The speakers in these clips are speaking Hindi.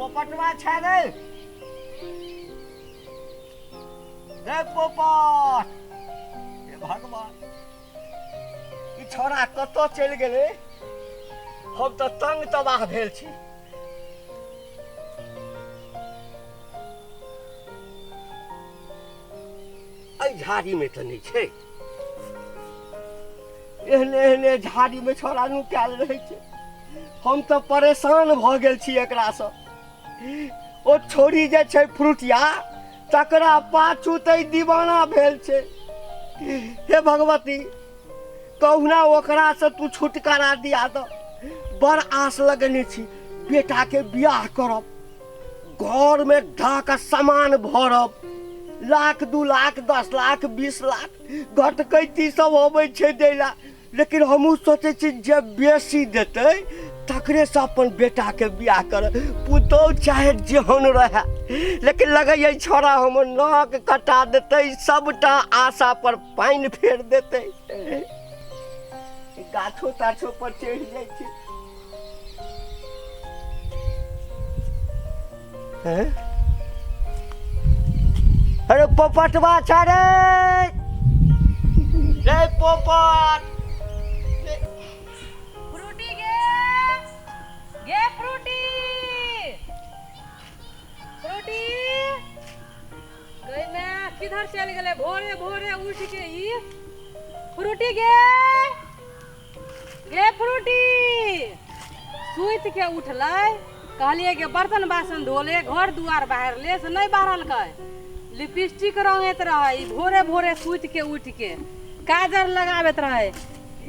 पोपटवा छै रे पोपट हे भगवान ई छोरा कतऽ चलि गेलै हम तऽ तंग तबाह भेल छी एहि झाड़ीमे तऽ नहि छै एहने एहने झाड़ीमे छोरा नुकायल रहै छै हम तऽ परेशान भऽ गेल छी एकरासँ ओ छोरी जे छै फ्रूटिया तकरा पाछू तऽ दीवाना भेल छै हे भगवती कहुना ओकरासँ तू छुटकारा दिया दऽ बड़ आस लगेने छी बेटाके बियाह करब घरमे ढाक सामान भरब लाख 2 लाख 10 लाख 20 लाख घटकैती सब अबै छै दै ला लेकिन हमहूँ सोचै छी जे बेसी देतै तकरेसँ अपन बेटाके बियाह कर पुतौह चाहे जेहन रहै लेकिन लगैए छोरा हमर नाक कटा देतै सबटा आशा पर पानि फेर देतै गाछो ताछो पर चढ़ि जाइ छै अरे पोपटवा छै रे पोपट फ्रूटी गे फ्रूटी फ्रूटी गई मैं किधर चल गए भोरे भोरे उठ के ही फ्रूटी गे फ्रूटी सुत के उठलै कहलिए कि बर्तन बासन धोले घर दुआर बाहर ले से नहीं बाहरलकै लिपस्टिक रंगैत रहे भोरे भोरे सुत के उठ के काजर लगाबैत रहे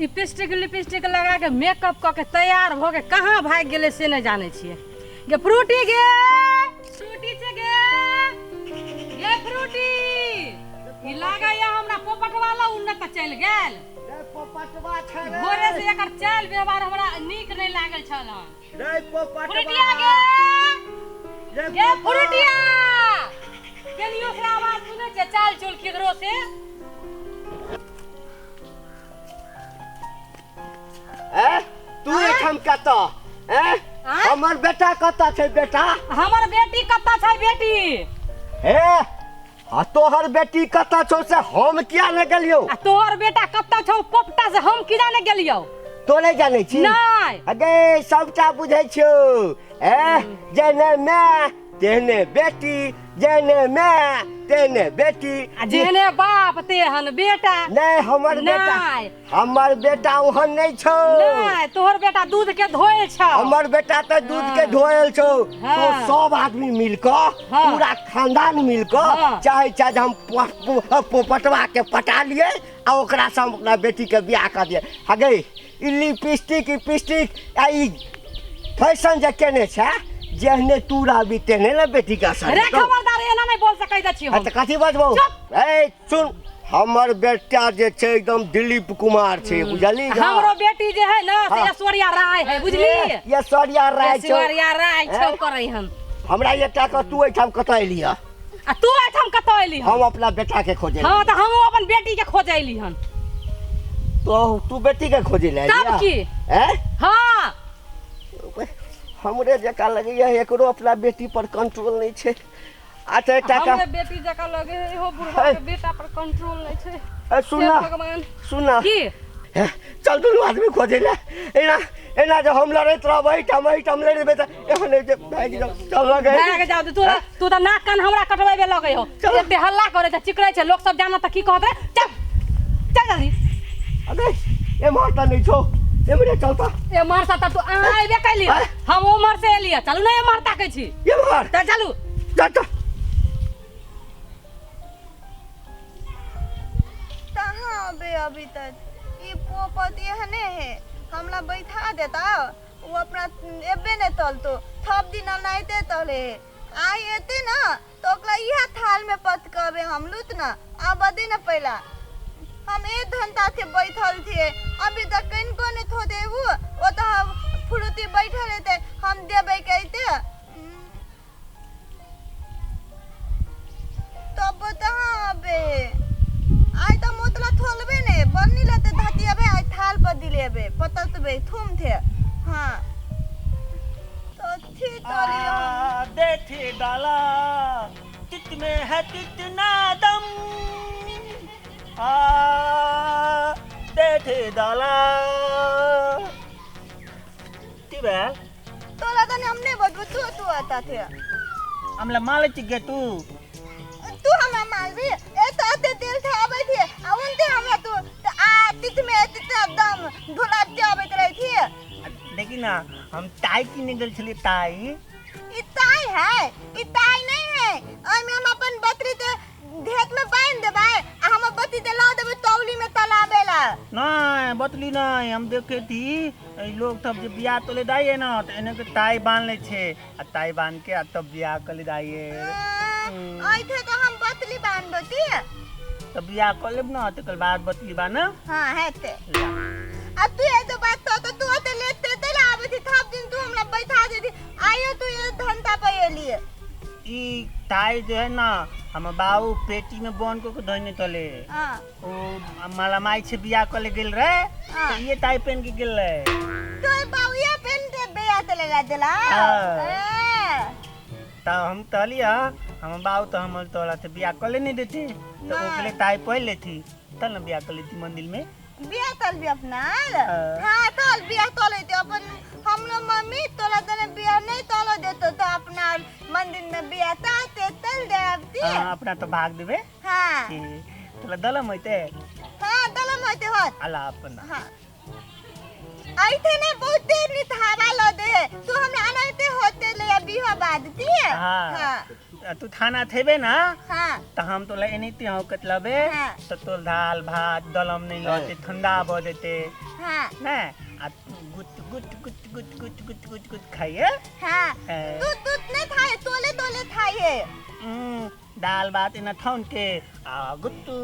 लिपस्टिक लगा के मेकअप क के तैयार भ के कहाँ भाग गेले से नहीं जाने छिए गे फ्रूटी गे फ्रूटी छे गे फ्रूटी ई लागा या हमरा पोपट वाला उन्नत चल गेल पोपटवा छै रे भोरे से एकर चाल व्यवहार हमरा नीक नहीं लागल छल हन रे पोपटवा फ्रूटिया गे फ्रूटिया केनियो के आवाज सुनै छै चाल चुल किधरो से तू एठम कतऽ हमर बेटा कतऽ छै बेटा हमर बेटी कतऽ छै बेटी हे आ तोहर बेटी कतऽ छौ से हम किया न गेलियो आ तोहर बेटा कतऽ छौ पोपटा से हम किया न गेलियो तो नहीं जाने छी नहीं अगे सबटा बुझै छौ जेने माय तेहने बेटी जेने माय तेहने बेटी जेने बाप तेहन बेटा नहीं हमर बेटा ओहन नहीं छौ नहीं तोहर बेटा दूध के धोए छौ हमर बेटा तो दूध के धोयल छौ तो सब आदमी मिलकर पूरा खानदान मिलकर चाहे हम पोपटवा के पटा लिए आ ओकरा से हम अपना बेटी के बियाह कर दिए हगे ई लिपस्टिक आ ई फैशन जे केने छै जेहने तू रहबी तेहने ना बेटी का असर रे खबरदार एना नहीं बोल सकै छी हम अच्छा कथी बजबौ ए सुन हमर बेटा जे छै एकदम दिलीप कुमार छै बुझली हमरो बेटी जे है ना से ऐश्वर्या राय है बुझली ऐश्वर्या राय छौ करै हम हमरा एटा क तू एठाम कतऽ एली आ तू एठाम कतऽ एली हम अपना बेटा के खोजे हां त हम अपन बेटी के खोजे एली हन तो तू बेटी के खोजे ले तब की हां हमरे जका लगैया एकरो अपना बेटी पर कंट्रोल नहीं छै अच्छा एटा का हमरे बेटी जका लगे हो बुढ़वा के बेटा पर कंट्रोल नहीं छै सुना की चल दुनू आदमी खोजे ले एना जो हम लड़ैत रहबै हम लड़बै त एहन जे भाग जाओ चल भाग जाओ तू त नाक कान हमरा कटवाबे लगे हो एते हल्ला करे त चिकरै छै लोग सब जाना त की कहत रे चल जल्दी अबे ए मारता नहीं छो ए मरे चलता ए मारता त तू आइबे कैली हम उमर से एलिया चलू ना ए मारता कहै छी ये मार त चलू जा कहाँ बे अभी तक ये पोपट एहने है हमला बैठा देता वो अपना एबे ने तलतो थप दिन नाइते तले आई एते ना तो ओकला इहा थाल में पटकबे हम लुत ना अब दे ना पहला हम ए घंटा से बैठल थे अभी तक कहीं को ने थो देहु वो तो हम फ्रूटी बैठल रहते हम देबे कहते तब बता बे आई तो मोतला थोलबे ने बन्नी लते धातियाबे आई थाल पर दिलेबे पततबे थुम थे हां तो कथी तोलियो देखे डाला तित में है कितना दम देखे डाला तिबे तोला तने हमने बदबू तू आता थे हमला माल चिगे तू हमरा माल भी ए तो ते दिल से आवे थे उनते हमरा तू आ तित में इतना दम ढोला के आवे रही थी देखी ना हम ताई की निकल चली ताई इताई है इताई नहीं है और मैं हम अपन बतरी ते ढेत में बांध देबे आ हम बत्ती ते ला देबे तौली में तलाबेला नहीं बतली नहीं हम देखे थी लोग तब जब बियाह तो ले दाइए ना तो इन्हें के ताई बांध ले छे आ ताई बांध के आ तब बियाह कर ले दाइए आई थे तो हम बतली बांध बती तब बियाह कर लेब ना तो कल बाद बतली बाना हां है ते अब तू ये तो बात तो तू ते लेते ते लावे थी थप दिन तू हमरा बैठा दे थी आयो तू ये धंधा पे लिए ई ताई जो है ना हम बाबू पेटी में बन को धोने तले हां ओ माला माई से बियाह कर ले गेल रे तो ये ताई पहन के गेल रे तो बाबू ये पहन के बियाह ते लगा देला तो हम तलिया हम बाबू तो हम तोला से बियाह कर ले नहीं देते तो ओकले ताई पहन लेती तब ना बियाह कर लेती मंदिर में बियाह तल भी अपना हां तल बियाह तले ते अपन हम लोग मम्मी तोला तने बियाह नहीं तलो देतो तो अपना मंदिर में बियाह ताते तल दे आती अपना तो भाग देबे हां तोला दलम होते हां दलम होते होत अला अपना हां आई थे ना बहुत निथावा लो दे तू हमरा अनते होते ले बियाह बादती हां तू थाना थेबे ना हां तो हम तो लेनीती हो कतलबे तो तोल दाल भात दलम नहीं होते ठंडा ब देते हां ना आ गुट गुट गुट गुट गुट गुट गुट गुट खाइए हां तू नहीं खाए तोले तोले खाए दाल भात इना ठौन के गुट्टू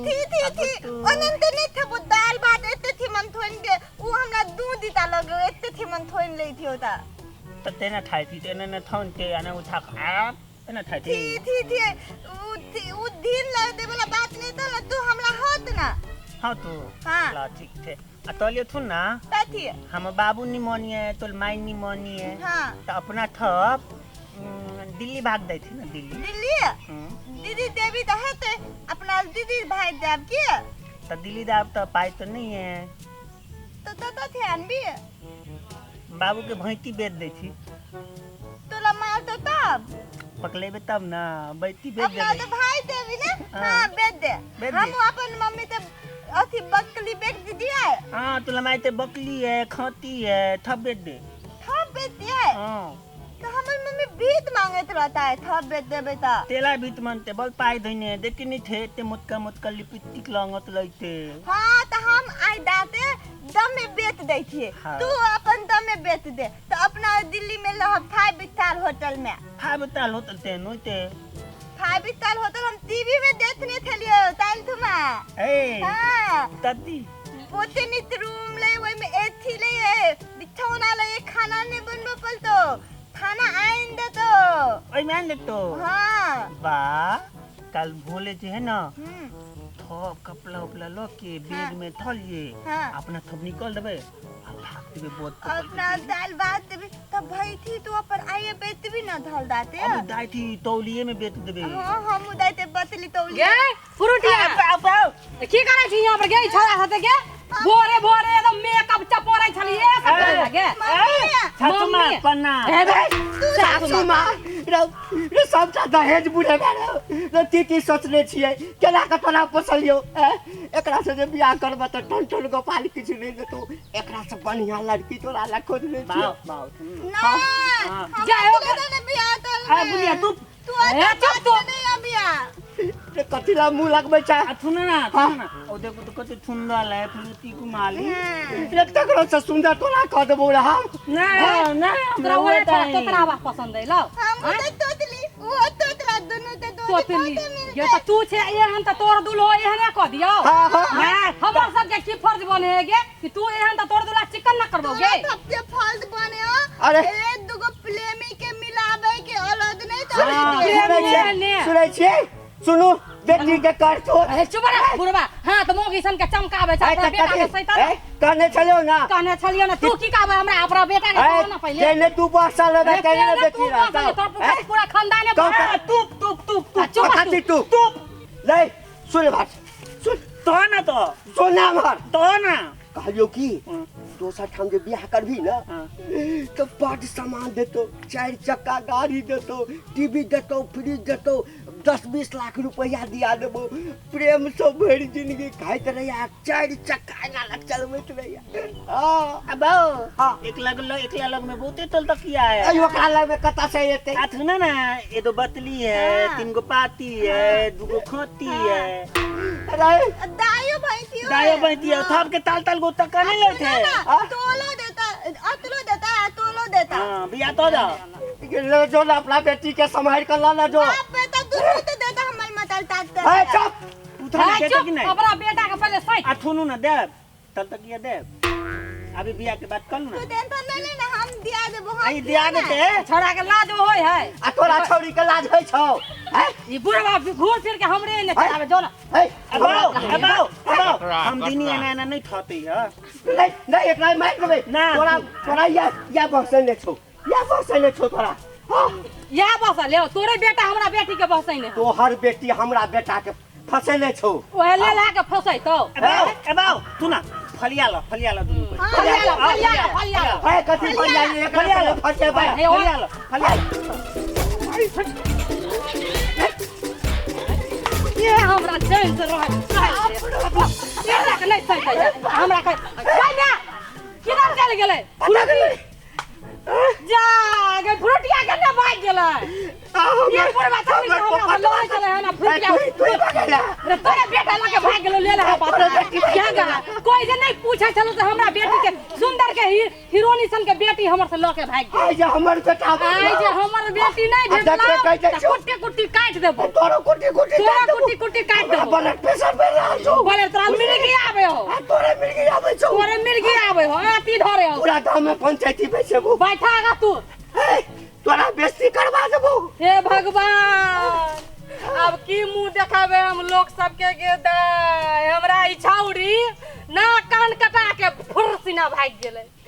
थी अनंत ने थे वो दाल भात एते थी मन थोन के वो हमरा दूध दिता लगे एते थी मन थोन ले थी होता तो तेना ठाई थी तेना न ठौन के आना उठा खा तेना ठाई थी उ दिन ला दे वाला बात नहीं तो तू हमरा होत ना हां तू हां ला ठीक थे आ तोलियो थुन ना काथी हम बाबू निमोनी है तोल माई निमोनी है हां तो अपना ठप दिल्ली भाग गई थी ना दिल्ली दीदी देवी तो है ते अपना दीदी भाई देव के तो दिल्ली दाब तो पाई तो नहीं है तो ध्यान भी बाबू के भैंती बेच दे थी तोला मार तो तब पकलेबे तब ना बैठी बेच दे अपना तो भाई देवी ना हां बेच दे हम अपन मम्मी ते अथी बकली बेच दी दिया हां तोला माई ते बकली है खाती है थप बेच दे थप बेच दिया हां तो हमर मम्मी भीत मांगत रहता है थप बेच दे बेटा तेला भीत मानते बल पाई धइने देखि नहीं थे ते मुटका लिपस्टिक लगात लइते हां तो हम आई दाते दम में बेच दे थी तू अपन दम में बेच दे तो अपना दिल्ली में लह 5 स्टार होटल में 5 स्टार होटल ते नोते 5 स्टार होटल हम टीवी में देखने थे लियो ताल तुमा ए हां तती पोते नित रूम ले वही में एथी ले बिछौना ले खाना ने बनबो पल तो खाना आइन दे तो ओइ मान दे तो हां बा कल भोले जे है ना थप कपड़ा उपला लो के बैग में थलिए अपना थप निकल देबे आ भाग देबे बहुत अपना दाल भात देबे तब भाई थी तो पर आइए बेच भी ना धल दाते अब दाई थी तौलिए में बेच देबे हां हम दाइते बतली तौलिए गे फ्रूटिया की करे छी यहां पर गे छोरा साथे गे भोरे भोरे एकदम मेकअप चपोरै छलिए सब लगे सासू मां पन्ना सासू मां रे सब ता दहेज बुढ़े रे तीती सोचले छियै केना के तना पोसलियो एकरा से जे बियाह करब त टन गोपाल किछ नहीं देतो एकरा से बढ़िया लड़की तोरा ला खोज ले छियै ना जाओ ने बियाह तो आ बुनिया तू चुप तो नहीं अबिया रे कथिला मुंह लगबै चा थुन ना ओ देखो तो कते सुंदर है फुलती कुमारी एक तकरो से सुंदर तोरा कह देबो रे हम ना हमरा ओए तोरा बात पसंद है लो हम तो तोतली वो तोतला दोनों ते दो तोतली ये तो तू छे एहन त तोर दुल्हो एहने कह दियो हां हमर सब के की फर्ज बने गे कि तू एहन त तोर दुल्हा चिकन न करबोगे सबके फर्ज बने हो अरे एक दुगो प्रेमी के मिलावे के अलग नहीं तो सुनै छियै सुनू बेटी के कर तो अरे चुप रह बुढ़वा हां तो मोगी सन के चमकावे छै अपना बेटा के सैता कहने चलो ना कहने छलियो ना तू की कहबे हमरा अपना बेटा के कहो ना पहले जेने तू बसा लेबे कहने बेटी रहा तो पूरा खानदान है तू ले सुन बात सुन तो ना तो सुना मार तो ना कहलियो की दोसर ठाम जे बियाह करबी ना तो बड़ सामान देतो 4 चक्का गाड़ी देतो टीवी देतो फ्रिज देतो 10-20 लाख रुपया दिया देबो प्रेम से भरी जिंदगी खाइत रहिया 4 चक्का ना लग चलबैत रहिया हां अब एक लग में बहुते तल तक किया है अयो ओकरा लग में कता से एते आथ ना ना ये दो बतली है 3 गो पाती है 2 गो खोती है अरे दायो भैंसियो दाया बहती है थप के ताल गो तक नहीं लेते तोलो देता तोलो देता हां बिया तो जा ले जो ना अपना बेटी के संभाल कर लाना जो बाप बेटा दूध तो देता हमर मतल तात ए चुप पुथरा देता कि नहीं अपना बेटा के पहले सैत अथुनु ना दे तल तक ये दे अभी बिया के बात कर ना तू टेंशन ले ना हम दिया देबो आई दिया देते छोड़ा के लाज होय है आ तोरा छौरी के लाज होय छौ हैं ई बुढ़वा घूर फिर के हमरे ने चलावे जो ना अब हम दिनी एना नहीं ठते है नहीं एकरा मार देबे ना। तोरा या बक्से ने छौ या बक्से ने छौ तोरा या बस ले तोरे बेटा हमरा बेटी के बसै ने तोहर बेटी हमरा बेटा के फसेले छौ ओहे ले ला के फसै तो अब तू ना फलिया ला दुनु को फलिया ए कथि फलिया एकरा फसे बा फलिया ये हमरा चैन से रह ये के नहीं सही हमरा कन्या किधर चल गेलै जा गे फ्रूटिया के ने भाग गेलै ये बुढ़वा छौरी के हमरा लड़ाई चले है ना फ्रूटिया रे तोरे बेटा लगे भाग गेलो ले ले बाप रे क्या गला कोई जे नहीं पूछे छलो से हमरा बेटी के सुंदर के हीरोनी सन के बेटी हमर से लके भाग गेल आई जे हमर बेटा आई जे हमर बेटी नहीं भेटला कुट्टी कुट्टी काट देबो तोरो कुट्टी काट देबो ब्लड प्रेशर बढ़ रहा छौ बोले तोरा मिर्गी आवे हो तोरे मिर्गी आबै छौ अति धरे हो पूरा गांव में पंचायती बेचबो बैठागा तू तोरा बेइज्जती करवा देबो हे भगवान अब की मुंह देखावे हम लोग सबके गेदाय हमरा ई छौरी ना कान कटा के फुरसिना भाग गेलै